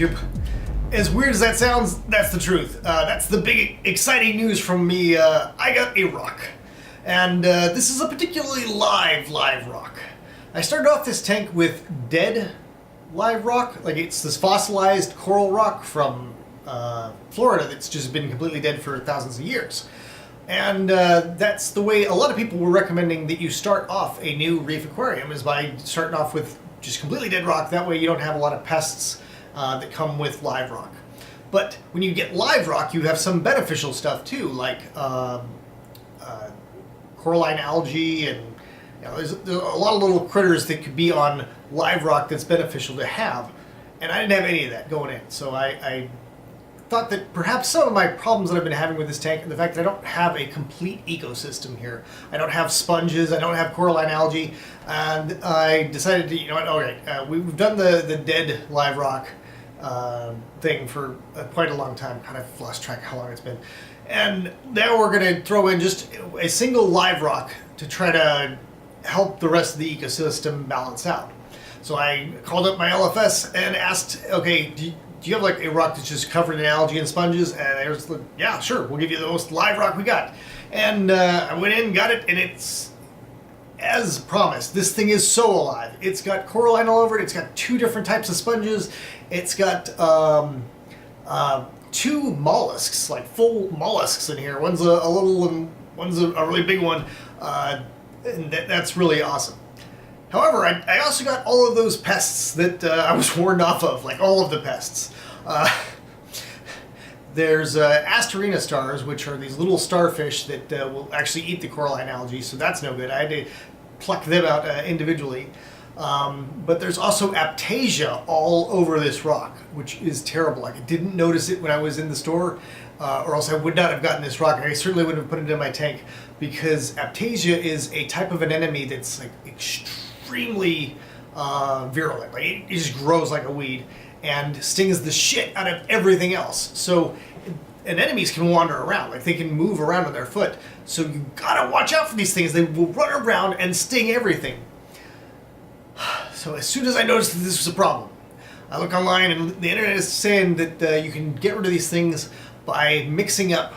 YouTube. As weird as that sounds, that's the truth. That's the big exciting news from me. I got a rock. And this is a particularly live rock. I started off this tank with dead live rock. Like, it's this fossilized coral rock from Florida that's just been completely dead for thousands of years. And that's the way a lot of people were recommending that you start off a new reef aquarium, is by starting off with just completely dead rock. That way you don't have a lot of pests that come with live rock. But when you get live rock, you have some beneficial stuff too, like coralline algae, and there's a lot of little critters that could be on live rock that's beneficial to have. And I didn't have any of that going in, so I thought that perhaps some of my problems that I've been having with this tank, and the fact that I don't have a complete ecosystem here. I don't have sponges, I don't have coralline algae, and I decided to, okay, we've done the dead live rock thing for quite a long time. Kind of lost track of how long it's been. And now we're going to throw in just a single live rock to try to help the rest of the ecosystem balance out. So I called up my LFS and asked, okay, do you have like a rock that's just covered in algae and sponges? And they was like, yeah, sure, we'll give you the most live rock we got. And I went in, got it, and it's as promised. This thing is so alive. It's got coralline all over it. It's got two different types of sponges. It's got two mollusks, like full mollusks in here. One's a little and one's a really big one. And that's really awesome. However, I also got all of those pests that I was warned off of, like all of the pests. There's Asterina stars, which are these little starfish that will actually eat the coralline algae, so that's no good. I had to pluck them out individually. But there's also Aptasia all over this rock, which is terrible. Like, I didn't notice it when I was in the store, or else I would not have gotten this rock. I certainly wouldn't have put it in my tank, because Aptasia is a type of an enemy that's like extremely virulent. Like, it just grows like a weed and stings the shit out of everything else. So, and enemies can wander around, like they can move around on their foot. So you gotta watch out for these things. They will run around and sting everything. So as soon as I noticed that this was a problem, I look online and the internet is saying that you can get rid of these things by mixing up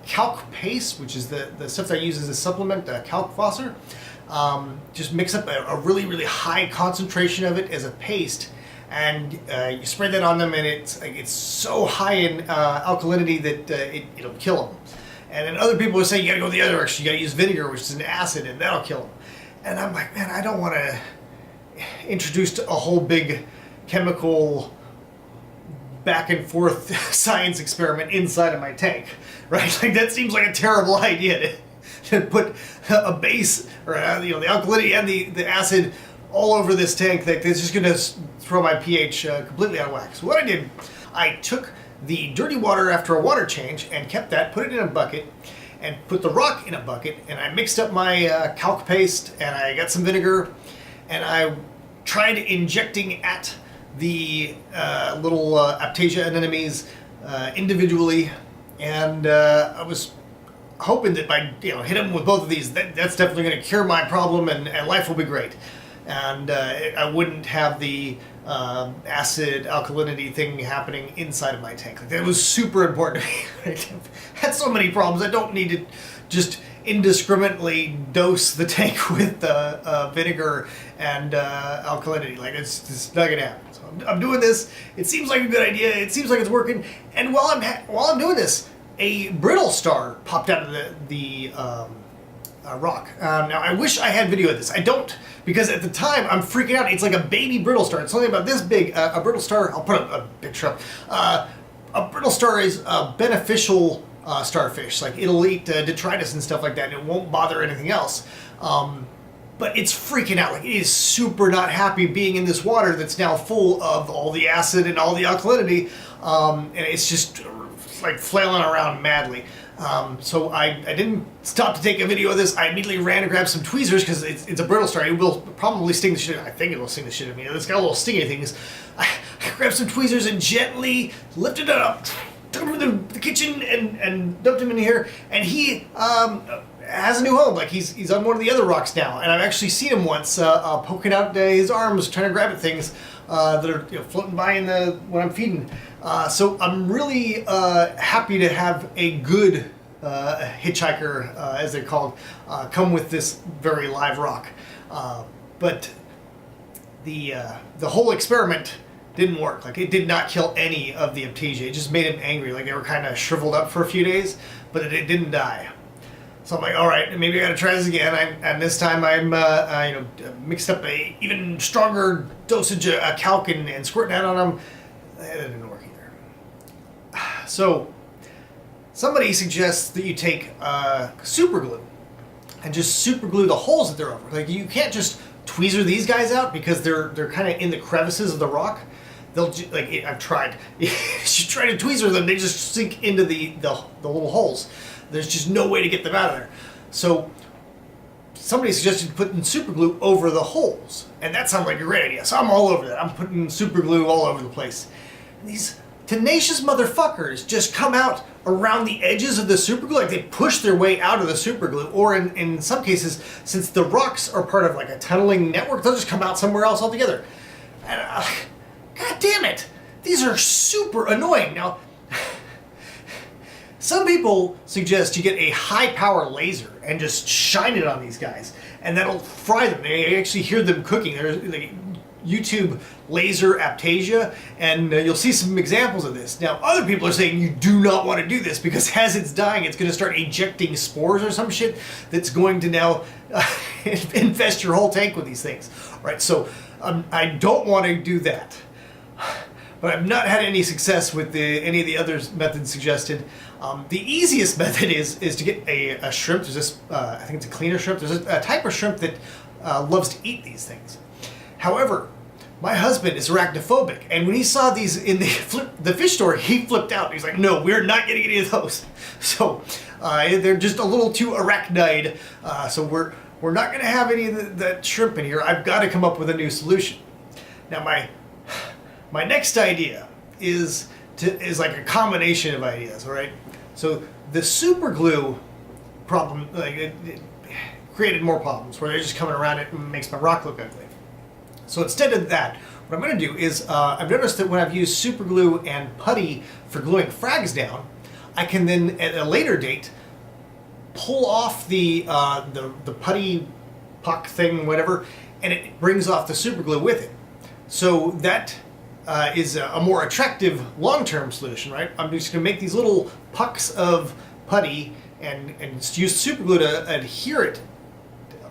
calc paste, which is the stuff that I use as a supplement, calc phosphor. Just mix up a really, really high concentration of it as a paste, and you spray that on them, and it's so high in alkalinity that it'll kill them. And then other people will say you gotta go the other direction, you gotta use vinegar, which is an acid, and that'll kill them. And I'm like, man, I don't want to introduce a whole big chemical back and forth science experiment inside of my tank, right? Like, that seems like a terrible idea to put a base, or the alkalinity and the acid all over this tank. That it's just going to throw my pH completely out of whack. So what I did, I took the dirty water after a water change and kept that, put it in a bucket, and put the rock in a bucket, and I mixed up my calc paste, and I got some vinegar, and I tried injecting at the little Aptasia anemones individually, and I was hoping that by hit them with both of these, that's definitely going to cure my problem, and life will be great, and I wouldn't have the acid alkalinity thing happening inside of my tank. Like, that was super important to me. I've had so many problems. I don't need to just indiscriminately dose the tank with vinegar and alkalinity. Like, it's not gonna happen. So I'm doing this. It seems like a good idea. It seems like it's working. And while I'm doing this, a brittle star popped out of the rock. Now, I wish I had video of this. I don't, because at the time I'm freaking out. It's like a baby brittle star. It's only about this big. A brittle star. I'll put a picture up. A brittle star is a beneficial starfish. Like, it'll eat detritus and stuff like that, and it won't bother anything else. But it's freaking out. Like, it is super not happy being in this water that's now full of all the acid and all the alkalinity, and it's just like flailing around madly. So I didn't stop to take a video of this. I immediately ran and grabbed some tweezers, because it's a brittle star. It will probably sting the shit. I think it will sting the shit out of me. It's got little stingy things. I grabbed some tweezers and gently lifted it up, took him to the kitchen, and dumped him in here. And he has a new home. Like, he's on one of the other rocks now. And I've actually seen him once poking out his arms, trying to grab at things. that are floating by in the when I'm feeding. So I'm really happy to have a good hitchhiker, as they're called, come with this very live rock. But the whole experiment didn't work. Like, it did not kill any of the Aptasia. It just made them angry. Like, they were kind of shriveled up for a few days, but it didn't die. So I'm like, all right, maybe I got to try this again. And this time I'm, mixed up a even stronger dosage of calc and squirting that on them. That didn't work either. So somebody suggests that you take super glue and just super glue the holes that they're over. Like, you can't just tweezer these guys out because they're kind of in the crevices of the rock. They'll I've tried. You try to tweezer them, they just sink into the little holes. There's just no way to get them out of there. So somebody suggested putting super glue over the holes, and that sounded like a great idea. So I'm all over that. I'm putting super glue all over the place. And these tenacious motherfuckers just come out around the edges of the super glue, like they push their way out of the super glue, or in some cases, since the rocks are part of like a tunneling network, they'll just come out somewhere else altogether. And God damn it, these are super annoying. Now, some people suggest you get a high power laser and just shine it on these guys, and that'll fry them. They actually hear them cooking. There's like YouTube laser Aptasia, and you'll see some examples of this. Now, other people are saying you do not want to do this because as it's dying, it's going to start ejecting spores or some shit that's going to now infest your whole tank with these things. Right? So I don't want to do that. But I've not had any success with any of the other methods suggested. The easiest method is to get a shrimp. There's this, I think it's a cleaner shrimp. There's a type of shrimp that loves to eat these things. However, my husband is arachnophobic, and when he saw these in the fish store, he flipped out. He's like, "No, we're not getting any of those." So they're just a little too arachnide. So we're not going to have any of that shrimp in here. I've got to come up with a new solution. Now my next idea is like a combination of ideas. All right. So the super glue problem, like it created more problems where they're just coming around it and makes my rock look ugly. So instead of that, what I'm going to do is I've noticed that when I've used super glue and putty for gluing frags down, I can then at a later date pull off the putty puck thing, whatever, and it brings off the super glue with it. So that is a more attractive long-term solution, right? I'm just going to make these little pucks of putty and use super glue to adhere it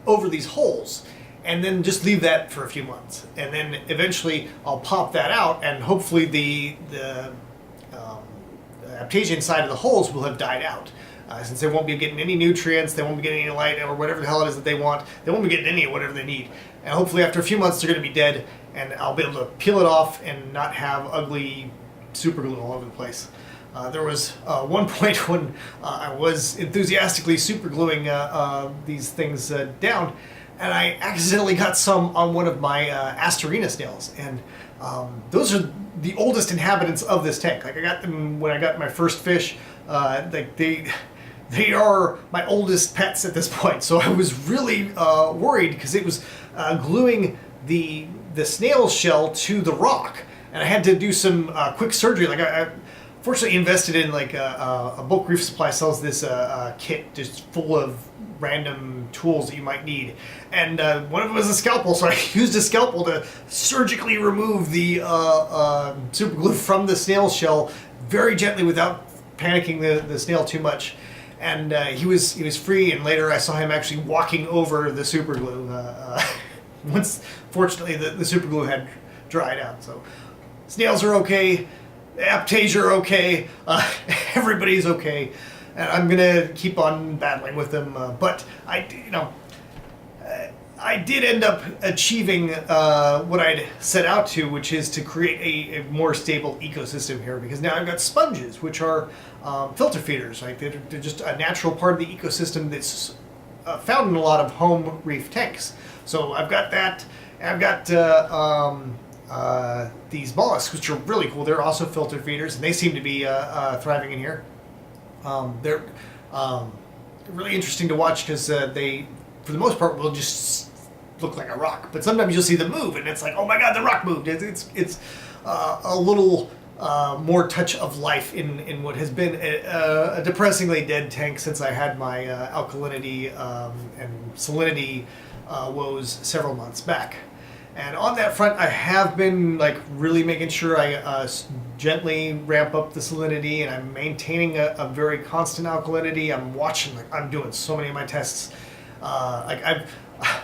over these holes, and then just leave that for a few months. And then eventually I'll pop that out, and hopefully the Aptasia inside of the holes will have died out. Since they won't be getting any nutrients, they won't be getting any light, or whatever the hell it is that they want, they won't be getting any of whatever they need. And hopefully after a few months they're going to be dead, and I'll be able to peel it off and not have ugly super glue all over the place. There was one point when I was enthusiastically super gluing these things down, and I accidentally got some on one of my Astorina snails, and those are the oldest inhabitants of this tank. Like, I got them when I got my first fish. Like they are my oldest pets at this point, so I was really worried because it was gluing the snail shell to the rock, and I had to do some quick surgery. Like, I fortunately invested in like a bulk reef supply sells this kit just full of random tools that you might need, and one of them was a scalpel, so I used a scalpel to surgically remove the super glue from the snail shell very gently without panicking the snail too much. And he was free, and later I saw him actually walking over the super glue. Once, fortunately, the super glue had dried out. So snails are okay, Aptasia are okay, everybody's okay, and I'm gonna keep on battling with them. But I did end up achieving what I'd set out to, which is to create a more stable ecosystem here, because now I've got sponges, which are filter feeders. Right? They're just a natural part of the ecosystem that's found in a lot of home reef tanks. So I've got that, and I've got these mollusks, which are really cool. They're also filter feeders, and they seem to be thriving in here. They're really interesting to watch because they, for the most part, will just look like a rock. But sometimes you'll see them move, and it's like, oh my god, the rock moved. It's a little more touch of life in what has been a depressingly dead tank since I had my alkalinity and salinity woes several months back. And on that front, I have been like really making sure I gently ramp up the salinity, and I'm maintaining a very constant alkalinity. I'm watching, like I'm doing so many of my tests. Like I've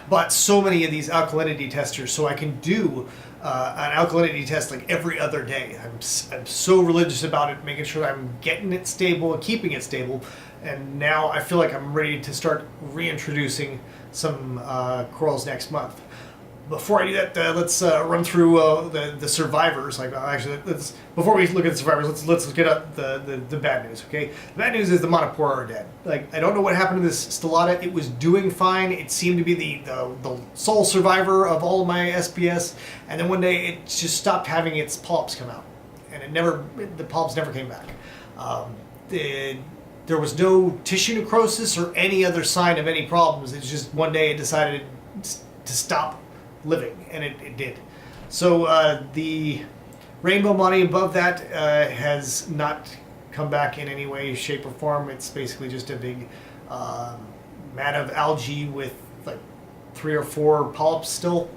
bought so many of these alkalinity testers, so I can do an alkalinity test like every other day. I'm so religious about it, making sure I'm getting it stable and keeping it stable. And now I feel like I'm ready to start reintroducing some corals next month. Before I do that, let's run through the survivors. Like actually, before we look at the survivors, let's get up the bad news. Okay, the bad news is the monopora are dead. Like I don't know what happened to this stellata. It was doing fine. It seemed to be the sole survivor of all of my SPS, and then one day it just stopped having its polyps come out, and the polyps never came back. There was no tissue necrosis or any other sign of any problems. It's just one day it decided to stop living, and it did. So the rainbow money above that has not come back in any way, shape, or form. It's basically just a big mat of algae with like 3 or 4 polyps still.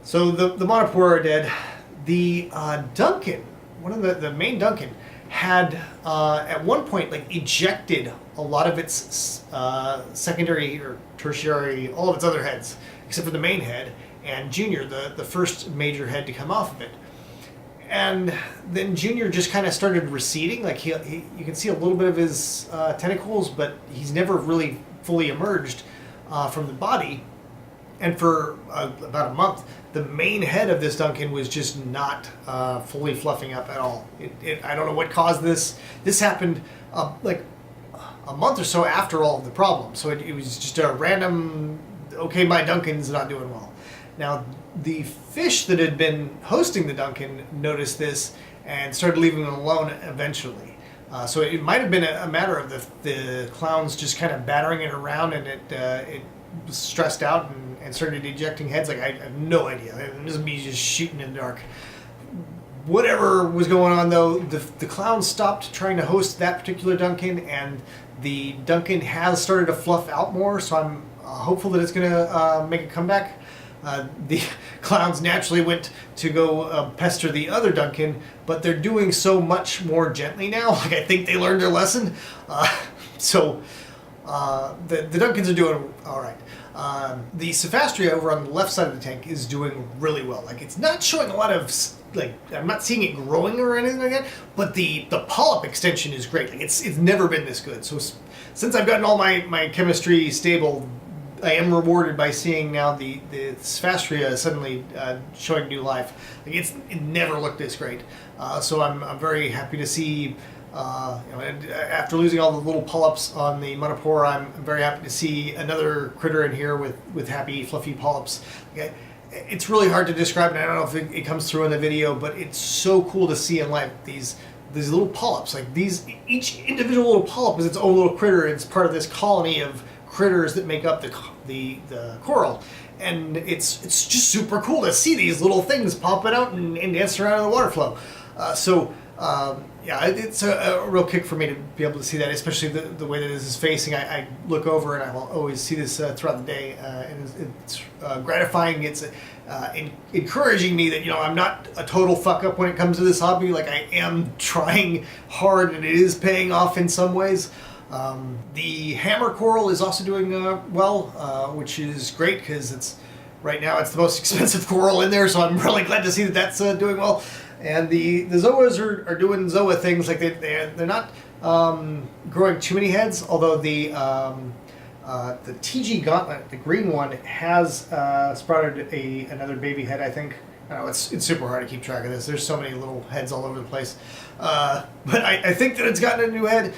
So the monopora are dead. The Duncan, one of the main Duncan, had at one point like ejected a lot of its secondary or tertiary, all of its other heads, except for the main head, and Junior, the first major head to come off of it. And then Junior just kind of started receding. Like you can see a little bit of his tentacles, but he's never really fully emerged from the body. And for about a month, the main head of this Duncan was just not fully fluffing up at all. I don't know what caused this. This happened like a month or so after all of the problems. So it was just a random, okay, my Duncan's not doing well. Now, the fish that had been hosting the Duncan noticed this and started leaving him alone eventually. So it might have been a matter of the clowns just kind of battering it around, and it was stressed out and started ejecting heads. Like I have no idea. It was me just shooting in the dark. Whatever was going on, though, the clowns stopped trying to host that particular Duncan, and the Duncan has started to fluff out more. So I'm hopeful that it's going to make a comeback. The clowns naturally went to go pester the other Duncan, but they're doing so much more gently now. Like I think they learned their lesson. So the Duncans are doing all right. The Cephastria over on the left side of the tank is doing really well. Like it's not showing a lot of, like I'm not seeing it growing or anything like that, but the polyp extension is great. Like it's never been this good. So since I've gotten all my chemistry stable, I am rewarded by seeing now the Cephastria suddenly showing new life. Like it never looked this great. So I'm very happy to see. After losing all the little polyps on the monopora, I'm very happy to see another critter in here with happy, fluffy polyps. Okay. It's really hard to describe, and I don't know if it comes through in the video, but it's so cool to see in life these little polyps. Like each individual little polyp is its own little critter. It's part of this colony of critters that make up the coral, and it's just super cool to see these little things popping out and dancing around in the water flow. Yeah, it's a real kick for me to be able to see that, especially the way that this is facing. I look over and I will always see this throughout the day, and it's gratifying. It's encouraging me that I'm not a total fuck up when it comes to this hobby. Like I am trying hard, and it is paying off in some ways. The hammer coral is also doing well, which is great because right now it's the most expensive coral in there. So I'm really glad to see that that's doing well. And the zoas are doing zoa things. Like they're not growing too many heads, although the TG Gauntlet, the green one, has sprouted another baby head, I think. I know it's super hard to keep track of this. There's so many little heads all over the place. But I think that it's gotten a new head.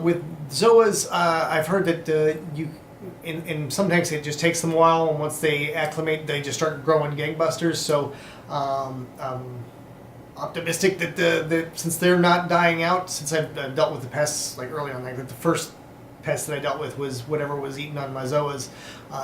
With zoas, I've heard that in some tanks it just takes them a while, and once they acclimate, they just start growing gangbusters. So optimistic that since they're not dying out, since I've dealt with the pests like early on, like that the first pest that I dealt with was whatever was eating on my zoas.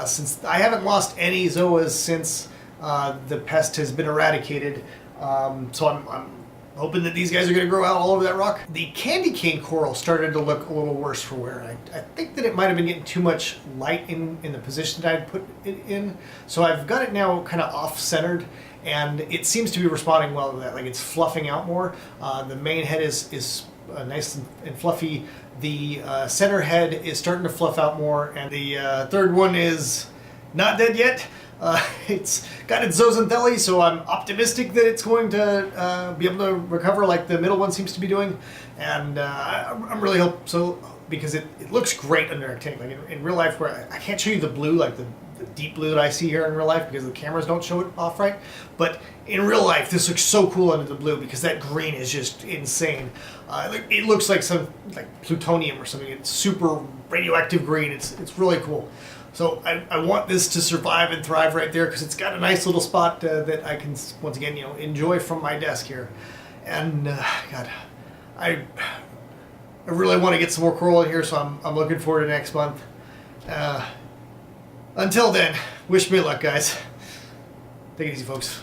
Since I haven't lost any zoas since the pest has been eradicated, so I'm hoping that these guys are going to grow out all over that rock. The candy cane coral started to look a little worse for wear. I think that it might have been getting too much light in the position that I'd put it in. So I've got it now kind of off-centered, and it seems to be responding well to that. Like, it's fluffing out more. The main head is nice and fluffy. The center head is starting to fluff out more, and the third one is not dead yet. It's got its zooxanthellae, so I'm optimistic that it's going to be able to recover like the middle one seems to be doing, and I'm really hope so, because it looks great under a tank. Like in real life, where I can't show you the blue, like the deep blue that I see here in real life, because the cameras don't show it off right, but in real life this looks so cool under the blue because that green is just insane. It looks like some plutonium or something. It's super radioactive green. It's really cool. So I want this to survive and thrive right there, because it's got a nice little spot that I can, once again, enjoy from my desk here. And God, I really want to get some more coral in here, so I'm looking forward to next month. Until then, wish me luck, guys. Take it easy, folks.